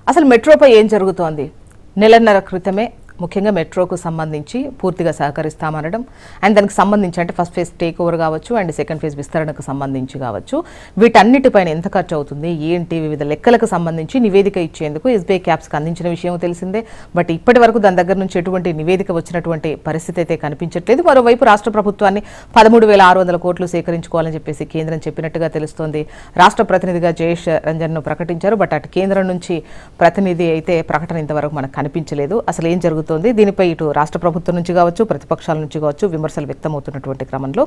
అసలు మెట్రోపై ఏం జరుగుతోంది? నెలన్నర క్రితమే ముఖ్యంగా మెట్రోకు సంబంధించి పూర్తిగా సహకరిస్తామనడం అండ్ దానికి సంబంధించి అంటే ఫస్ట్ ఫేజ్ టేక్ ఓవర్ కావచ్చు అండ్ సెకండ్ ఫేజ్ విస్తరణకు సంబంధించి కావచ్చు, వీటన్నిటిపైన ఎంత ఖర్చు అవుతుంది ఏంటి వివిధ లెక్కలకు సంబంధించి నివేదిక ఇచ్చేందుకు ఎస్బీఐ క్యాప్స్కి అందించిన విషయం తెలిసిందే. బట్ ఇప్పటి వరకు దాని దగ్గర నుంచి ఎటువంటి నివేదిక వచ్చినటువంటి పరిస్థితి అయితే కనిపించట్లేదు. మరోవైపు రాష్ట్ర ప్రభుత్వాన్ని 13,600 కోట్లు సేకరించుకోవాలని చెప్పేసి కేంద్రం చెప్పినట్టుగా తెలుస్తోంది. రాష్ట్ర ప్రతినిధిగా జయేష్ రంజన్ను ప్రకటించారు. బట్ అటు కేంద్రం నుంచి ప్రతినిధి అయితే ప్రకటన ఇంతవరకు మనకు కనిపించలేదు. అసలు ఏం జరుగుతుంది దీనిపై ఇటు రాష్ట్ర ప్రభుత్వం నుంచి కావచ్చు ప్రతిపక్షాల నుంచి కావచ్చు విమర్శలు వ్యక్తమవుతున్నటువంటి క్రమంలో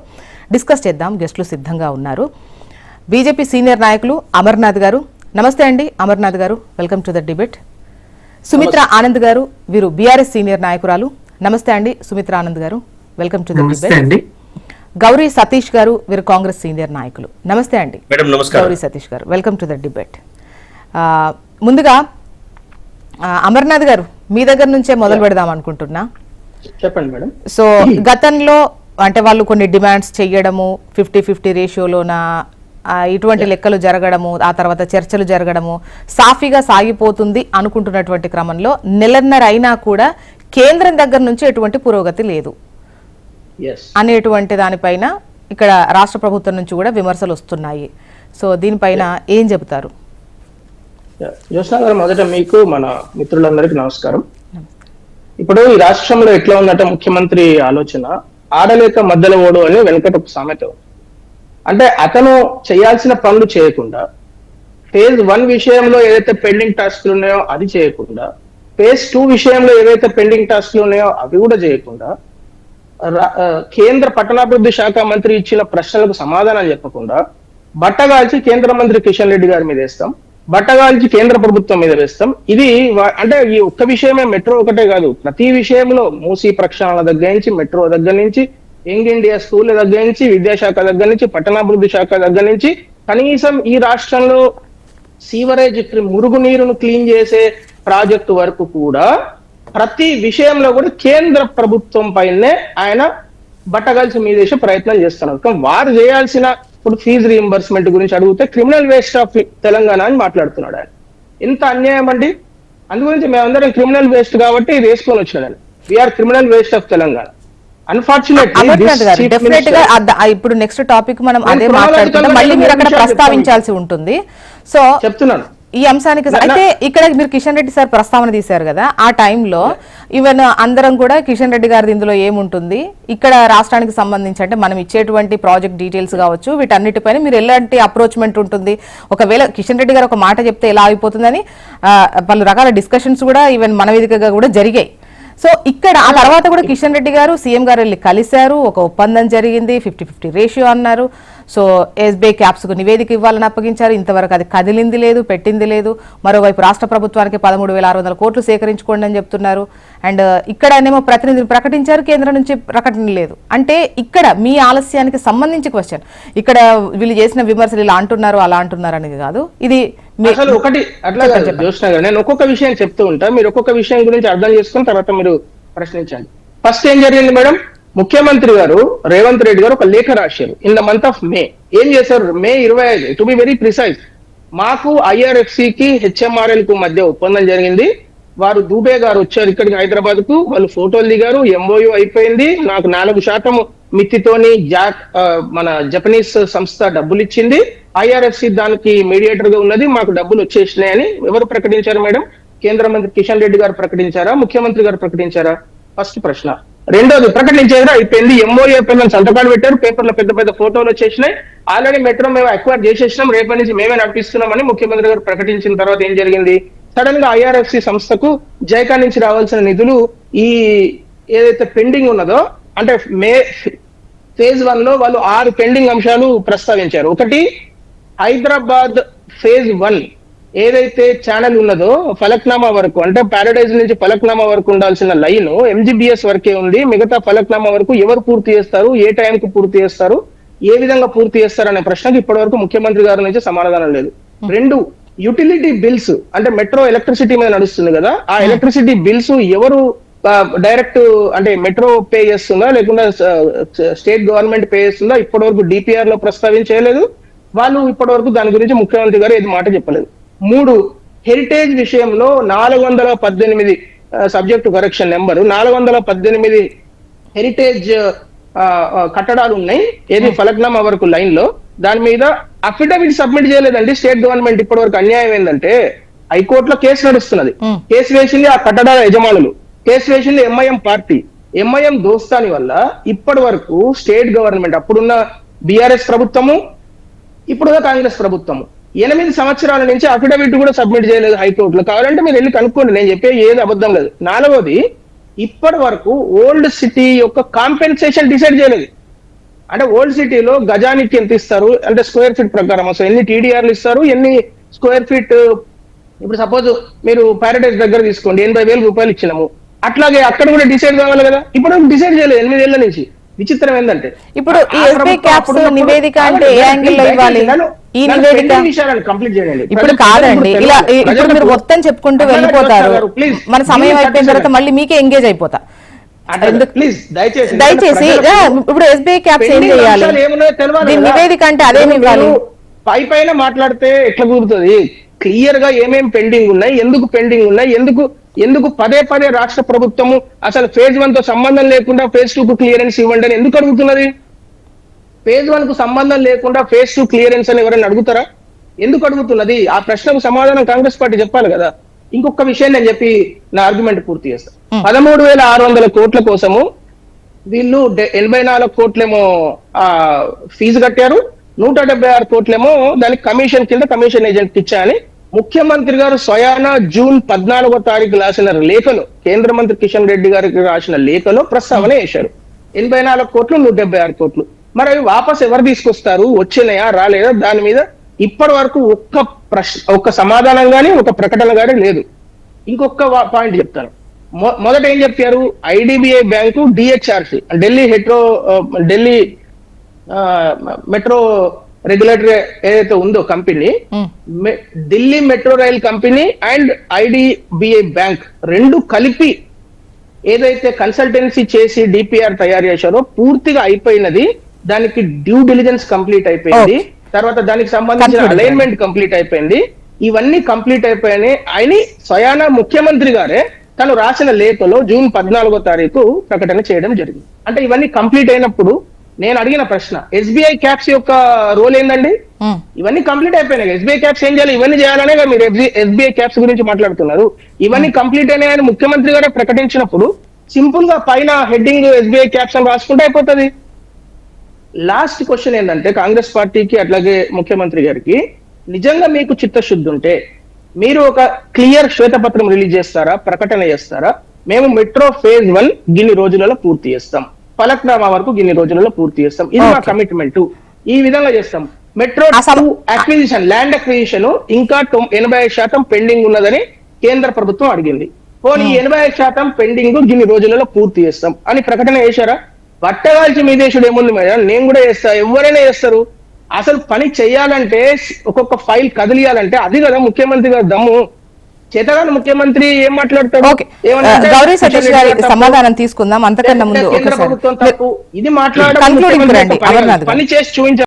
డిస్కస్ చేద్దాం. గెస్టులు సిద్ధంగా ఉన్నారు. బీజేపీ సీనియర్ నాయకులు అమర్నాథ్ గారు. నమస్తే అండి అమర్నాథ్ గారు, welcome to the debate. Sumitra Anand గారు, వీరు బీఆర్ఎస్ సీనియర్ నాయకురాలు. నమస్తే అండి సుమిత్ర ఆనంద్ గారు, welcome to the debate. Gauri Satish గారు, వీరు కాంగ్రెస్ సీనియర్ నాయకులు. నమస్తే అండి గౌరీ సతీష్ గారు, వెల్కమ్ టు ద డిబేట్. ముందుగా అమర్నాథ్ గారు మీ దగ్గర నుంచే మొదలు పెడదాం అనుకుంటున్నా. చెప్పండి మేడం. సో గతంలో అంటే వాళ్ళు కొన్ని డిమాండ్స్ చెయ్యడము 50-50 రేషియోలోన ఇటువంటి లెక్కలు జరగడము, ఆ తర్వాత చర్చలు జరగడము సాఫీగా సాగిపోతుంది అనుకుంటున్నటువంటి క్రమంలో నెలన్నర అయినా కూడా కేంద్రం దగ్గర నుంచి ఎటువంటి పురోగతి లేదు అనేటువంటి దానిపైన ఇక్కడ రాష్ట్ర ప్రభుత్వం నుంచి కూడా విమర్శలు వస్తున్నాయి. సో దీనిపైన ఏం చెబుతారు? జ్యోత్స్న గారు, మొదట మీకు మన మిత్రులందరికీ నమస్కారం. ఇప్పుడు ఈ రాష్ట్రంలో ఎట్లా ఉందంటే ముఖ్యమంత్రి ఆలోచన ఆడలేక మధ్యలో ఓడు అని వెనకట ఒక సామెత. అంటే అతను చేయాల్సిన పనులు చేయకుండా ఫేజ్ 1 విషయంలో ఏదైతే పెండింగ్ టాస్క్లు ఉన్నాయో అది చేయకుండా, ఫేజ్ 2 విషయంలో ఏవైతే పెండింగ్ టాస్క్లు ఉన్నాయో అవి కూడా చేయకుండా, కేంద్ర పట్టణాభివృద్ధి శాఖ మంత్రి ఇచ్చిన ప్రశ్నలకు సమాధానం చెప్పకుండా బట్టగాల్చి కేంద్ర మంత్రి కిషన్ రెడ్డి గారి మీద వేస్తాం, బట్టగాల్చి కేంద్ర ప్రభుత్వం మీద వేస్తాం. ఇది అంటే ఈ ఒక్క విషయమే, మెట్రో ఒకటే కాదు, ప్రతి విషయంలో మూసీ ప్రక్షాళన దగ్గర నుంచి, మెట్రో దగ్గర నుంచి, యంగ్ ఇండియా స్కూల్ దగ్గర నుంచి, విద్యాశాఖ దగ్గర నుంచి, పట్టణాభివృద్ధి శాఖ దగ్గర నుంచి, కనీసం ఈ రాష్ట్రంలో సీవరేజ్ మురుగునీరును క్లీన్ చేసే ప్రాజెక్టు వరకు కూడా ప్రతి విషయంలో కూడా కేంద్ర ప్రభుత్వం పైనే ఆయన బట్టగాల్చి మీదేసే ప్రయత్నం చేస్తున్నారు. కానీ వారు చేయాల్సిన ఇప్పుడు ఫీజు రీఎంబర్స్మెంట్ గురించి అడిగితే క్రిమినల్ వేస్ట్ ఆఫ్ తెలంగాణ అని మాట్లాడుతున్నాడు ఆయన. ఎంత అన్యాయం అండి! అందు గురించి మేమందరం క్రిమినల్ వేస్ట్ కాబట్టి ఇది వేసుకొని వచ్చినాడు. We are criminal waste of Telangana. ఇప్పుడు నెక్స్ట్ టాపిక్ మనం అదే మాట్లాడుకుంటాం, మళ్ళీ మీరు అక్కడ ప్రస్తావించాల్సి ఉంటుంది. సో చెప్తున్నాను ఈ అంశానికి. అయితే ఇక్కడ మీరు కిషన్ రెడ్డి సార్ ప్రస్తావన తీశారు కదా, ఆ టైంలో ఈవెన్ అందరం కూడా కిషన్ రెడ్డి గారిది ఇందులో ఏముంటుంది, ఇక్కడ రాష్ట్రానికి సంబంధించి అంటే మనం ఇచ్చేటువంటి ప్రాజెక్ట్ డీటెయిల్స్ కావచ్చు వీటన్నిటిపైన మీరు ఎలాంటి అప్రోచ్మెంట్ ఉంటుంది, ఒకవేళ కిషన్ రెడ్డి గారు ఒక మాట చెప్తే ఎలా అయిపోతుందని పలు రకాల డిస్కషన్స్ కూడా ఈవెన్ మన వేదికగా కూడా జరిగాయి. సో ఇక్కడ ఆ తర్వాత కూడా కిషన్ రెడ్డి గారు సీఎం గారు వెళ్ళి కలిశారు, ఒక ఒప్పందం జరిగింది, 50-50 రేషియో అన్నారు. సో ఎస్బీఐ క్యాప్స్కు నివేదిక ఇవ్వాలని అప్పగించారు. ఇంతవరకు అది కదిలింది లేదు, పెట్టింది లేదు. మరోవైపు రాష్ట్ర ప్రభుత్వానికి 13,600 కోట్లు సేకరించుకోండి అని చెప్తున్నారు. అండ్ ఇక్కడనేమో ప్రతినిధిని ప్రకటించారు, కేంద్రం నుంచి ప్రకటన లేదు. అంటే ఇక్కడ మీ ఆలస్యానికి సంబంధించి క్వశ్చన్, ఇక్కడ వీళ్ళు చేసిన విమర్శలు ఇలా అంటున్నారు అలా అంటున్నారు అనేది కాదు, ఇది అసలు ఒకటి అట్లా జ్యోత్స్న గారు. నేను ఒక్కొక్క విషయం చెప్తూ ఉంటా, మీరు ఒక్కొక్క విషయం గురించి అర్థం చేసుకుని తర్వాత మీరు ప్రశ్నించండి. ఫస్ట్ ఏం జరిగింది మేడం, ముఖ్యమంత్రి గారు రేవంత్ రెడ్డి గారు ఒక లేఖ రాశారు in the month of May. ఏం చేశారు, మే 25, టు బి వెరీ ప్రిసైజ్, మాకు ఐఆర్ఎఫ్సి కి హెచ్ఎంఆర్ఎల్ కు మధ్య ఒప్పందం జరిగింది. వారు దూబే గారు వచ్చారు ఇక్కడికి హైదరాబాద్ కు, వాళ్ళు ఫోటోలు దిగారు, ఎంఓయూ అయిపోయింది, నాకు 4% మిత్తితోని మన జపనీస్ సంస్థ డబ్బులు ఇచ్చింది, ఐఆర్ఎఫ్సి దానికి మీడియేటర్ గా ఉన్నది, మాకు డబ్బులు వచ్చేసినాయని ఎవరు ప్రకటించారు మేడం? కేంద్ర మంత్రి కిషన్ రెడ్డి గారు ప్రకటించారా, ముఖ్యమంత్రి గారు ప్రకటించారా? ఫస్ట్ ప్రశ్న. రెండోది, ప్రకటించారా? అయిపోయింది, ఎంఓయూ అయిపోయిందని సంతకాలు పెట్టారు, పేపర్లో పెద్ద పెద్ద ఫోటోలు వచ్చేసినాయి, ఆల్రెడీ మెట్రో మేము అక్వైర్ చేసేసినాం, రేపటి నుంచి మేమే నడిపిస్తున్నామని ముఖ్యమంత్రి గారు ప్రకటించిన తర్వాత ఏం జరిగింది, సడన్ గా ఐఆర్ఎఫ్సి సంస్థకు జైకా నుంచి రావాల్సిన నిధులు ఈ ఏదైతే పెండింగ్ ఉన్నదో, అంటే ఫేజ్ 1 లో వాళ్ళు 6 పెండింగ్ అంశాలు ప్రస్తావించారు. ఒకటి, హైదరాబాద్ ఫేజ్ 1 ఏదైతే ఛానల్ ఉన్నదో ఫలక్నామా వరకు, అంటే ప్యారడైజ్ నుంచి ఫలక్నామా వరకు ఉండాల్సిన లైన్ ఎంజీబీఎస్ వరకే ఉంది, మిగతా ఫలక్నామా వరకు ఎవరు పూర్తి చేస్తారు, ఏ టైంకు పూర్తి చేస్తారు, ఏ విధంగా పూర్తి చేస్తారు అనే ప్రశ్నకు ఇప్పటి వరకు ముఖ్యమంత్రి గారి నుంచి సమాధానం లేదు. 2, యుటిలిటీ బిల్స్, అంటే మెట్రో ఎలక్ట్రిసిటీ మీద నడుస్తుంది కదా, ఆ ఎలక్ట్రిసిటీ బిల్స్ ఎవరు డైరెక్ట్ అంటే మెట్రో పే చేస్తుందా లేకుండా స్టేట్ గవర్నమెంట్ పే చేస్తుందా, ఇప్పటి వరకు డిపిఆర్ లో ప్రస్తావించలేదు. వాళ్ళు ఇప్పటి వరకు దాని గురించి ముఖ్యమంత్రి గారు ఏది మాట చెప్పలేదు. 3, హెరిటేజ్ విషయంలో 418 సబ్జెక్టు కరెక్షన్ నెంబరు 418 హెరిటేజ్ కట్టడాలు ఉన్నాయి, ఏది ఫలక్నామా వరకు లైన్ లో. దాని మీద అఫిడవిట్ సబ్మిట్ చేయలేదండి స్టేట్ గవర్నమెంట్. ఇప్పటి వరకు అన్యాయం ఏంటంటే హైకోర్టులో కేసు నడుస్తున్నది. కేసు వేసింది ఆ కట్టడాల యజమానులు, కేసు వేసింది ఎంఐఎం పార్టీ. ఎంఐఎం దోస్తాని వల్ల ఇప్పటి వరకు స్టేట్ గవర్నమెంట్, అప్పుడున్న బీఆర్ఎస్ ప్రభుత్వము, ఇప్పుడున్న కాంగ్రెస్ ప్రభుత్వము 8 సంవత్సరాల నుంచి అఫిడవిట్ కూడా సబ్మిట్ చేయలేదు హైకోర్టులో. కావాలంటే మీరు వెళ్ళి కనుక్కోండి, నేను చెప్పే ఏది అబద్ధం లేదు. 4వది, ఇప్పటి వరకు ఓల్డ్ సిటీ యొక్క కాంపెన్సేషన్ డిసైడ్ చేయలేదు. అంటే ఓల్డ్ సిటీలో గజానికి ఎంత ఇస్తారు అంటే స్క్వేర్ ఫీట్ ప్రకారం అసలు ఎన్ని టీడీఆర్లు ఇస్తారు, ఎన్ని స్క్వేర్ ఫీట్. ఇప్పుడు సపోజ్ మీరు ప్యారడైజ్ దగ్గర తీసుకోండి, 80,000 రూపాయలు ఇచ్చినాము. అట్లాగే అక్కడ కూడా డిసైడ్ కావాలి కదా, ఇప్పుడు డిసైడ్ చేయలేదు 8 ఏళ్ల నుంచి. విచిత్రం ఏంటంటే ఇప్పుడు ఈ ఎస్బీఐ క్యాప్స్ నివేదిక అంటే ఏ యాంగిల్ లో ఇవ్వాలి? ఈ నివేదిక కంప్లీట్ చేయండి. ఇప్పుడు కాదండి, ఇలా ఇప్పుడు మీరు మొత్తం చెప్పుకుంటూ వెళ్ళిపోతారు. మన సమయం అయిపోయిన తర్వాత మళ్ళీ మీకే ఎంగేజ్ అయిపోతా. ప్లీజ్ దయచేసి ఇప్పుడు ఎస్బీఐ క్యాప్స్ ఏం చేయాలి, దీని నివేదిక అంటే అదేమి ఇవ్వాలి? పైన మాట్లాడితే ఎట్లా కుదురుతుంది? క్లియర్ గా ఏమేం పెండింగ్ ఉన్నాయి, ఎందుకు పెండింగ్ ఉన్నాయి, ఎందుకు పదే రాష్ట్ర ప్రభుత్వము అసలు ఫేజ్ 1 తో సంబంధం లేకుండా ఫేజ్ 2 కు క్లియరెన్స్ ఇవ్వండి అని ఎందుకు అడుగుతున్నది? ఫేజ్ 1 కు సంబంధం లేకుండా ఫేజ్ 2 క్లియరెన్స్ అని ఎవరైనా అడుగుతారా? ఎందుకు అడుగుతున్నది? ఆ ప్రశ్నకు సమాధానం కాంగ్రెస్ పార్టీ చెప్పాలి కదా. ఇంకొక విషయం నేను చెప్పి నా ఆర్గ్యుమెంట్ పూర్తి చేస్తాను. 13,600 కోట్ల కోసము వీళ్ళు 84 కోట్లేమో ఫీజు కట్టారు, 176 కోట్లేమో దానికి కమిషన్ కింద కమిషన్ ఏజెంట్ ఇచ్చాయని ముఖ్యమంత్రి గారు స్వయాన జూన్ 14వ తారీఖు రాసిన లేఖలో, కేంద్ర మంత్రి కిషన్ రెడ్డి గారికి రాసిన లేఖలో ప్రస్తావన చేశారు. 84 కోట్లు 176 కోట్లు. మరి అవి వాపస్ ఎవరు తీసుకొస్తారు, వచ్చినాయా రాలేదా, దాని మీద ఇప్పటి వరకు ఒక్క సమాధానం గానీ ఒక ప్రకటన గానీ లేదు. ఇంకొక పాయింట్ చెప్తాను. మొదట ఏం చెప్పారు? IDBI bank DHRC, Delhi metro regulatory ఏదైతే ఉందో company, Delhi metro rail company and IDBI bank రెండు కలిపి ఏదైతే కన్సల్టెన్సీ చేసి డిపిఆర్ తయారు చేశారో పూర్తిగా అయిపోయినది. దానికి డ్యూ డిలిజెన్స్ కంప్లీట్ అయిపోయింది, తర్వాత దానికి సంబంధించిన అలైన్మెంట్ కంప్లీట్ అయిపోయింది. ఇవన్నీ కంప్లీట్ అయిపోయాయి అని స్వయాన ముఖ్యమంత్రి గారే తను రాసిన లేఖలో జూన్ 14వ తారీఖు ప్రకటన చేయడం జరిగింది. అంటే ఇవన్నీ కంప్లీట్ అయినప్పుడు నేను అడిగిన ప్రశ్న, ఎస్బీఐ క్యాప్స్ యొక్క రోల్ ఏందండి? ఇవన్నీ కంప్లీట్ అయిపోయినాయి, ఎస్బీఐ క్యాప్స్ ఏం చేయాలి? ఇవన్నీ చేయాలనే మీరు ఎస్బీఐ క్యాప్స్ గురించి మాట్లాడుతున్నారు. ఇవన్నీ కంప్లీట్ అయినాయని ముఖ్యమంత్రి గారే ప్రకటించినప్పుడు సింపుల్ గా పైన హెడ్డింగ్ ఎస్బీఐ క్యాప్స్ అని రాసుకుంటే అయిపోతుంది. లాస్ట్ క్వశ్చన్ ఏంటంటే కాంగ్రెస్ పార్టీకి అట్లాగే ముఖ్యమంత్రి గారికి, నిజంగా మీకు చిత్తశుద్ధి ఉంటే మీరు ఒక క్లియర్ శ్వేతపత్రం రిలీజ్ చేస్తారా, ప్రకటన చేస్తారా? మేము మెట్రో ఫేజ్ 1 గిన్ని రోజులలో పూర్తి చేస్తాం, ఫలక్నామా వరకు గిన్ని రోజులలో పూర్తి చేస్తాం, ఇది మా కమిట్మెంట్, ఈ విధంగా చేస్తాం. మెట్రో అక్విజిషన్, ల్యాండ్ అక్విజిషన్ ఇంకా 85% పెండింగ్ ఉన్నదని కేంద్ర ప్రభుత్వం అడిగింది. పోనీ 85% పెండింగ్ గిన్ని రోజులలో పూర్తి చేస్తాం అని ప్రకటన చేశారా? పట్టగాల్చి మీ దేశుడు ఏముంది మేడం, నేను కూడా చేస్తా, ఎవరైనా చేస్తారు. అసలు పని చెయ్యాలంటే, ఒక్కొక్క ఫైల్ కదిలియాలంటే అది కదా ముఖ్యమంత్రి గారు దమ్ము. చేతగాని ముఖ్యమంత్రి ఏం మాట్లాడతాడు? గౌరీ సతీష్ గారి సమాధానం తీసుకుందాం. అంతకన్నా ముందు కేంద్ర ప్రభుత్వం తప్పు ఇది మాట్లాడడం, పని చేసి చూపించారు.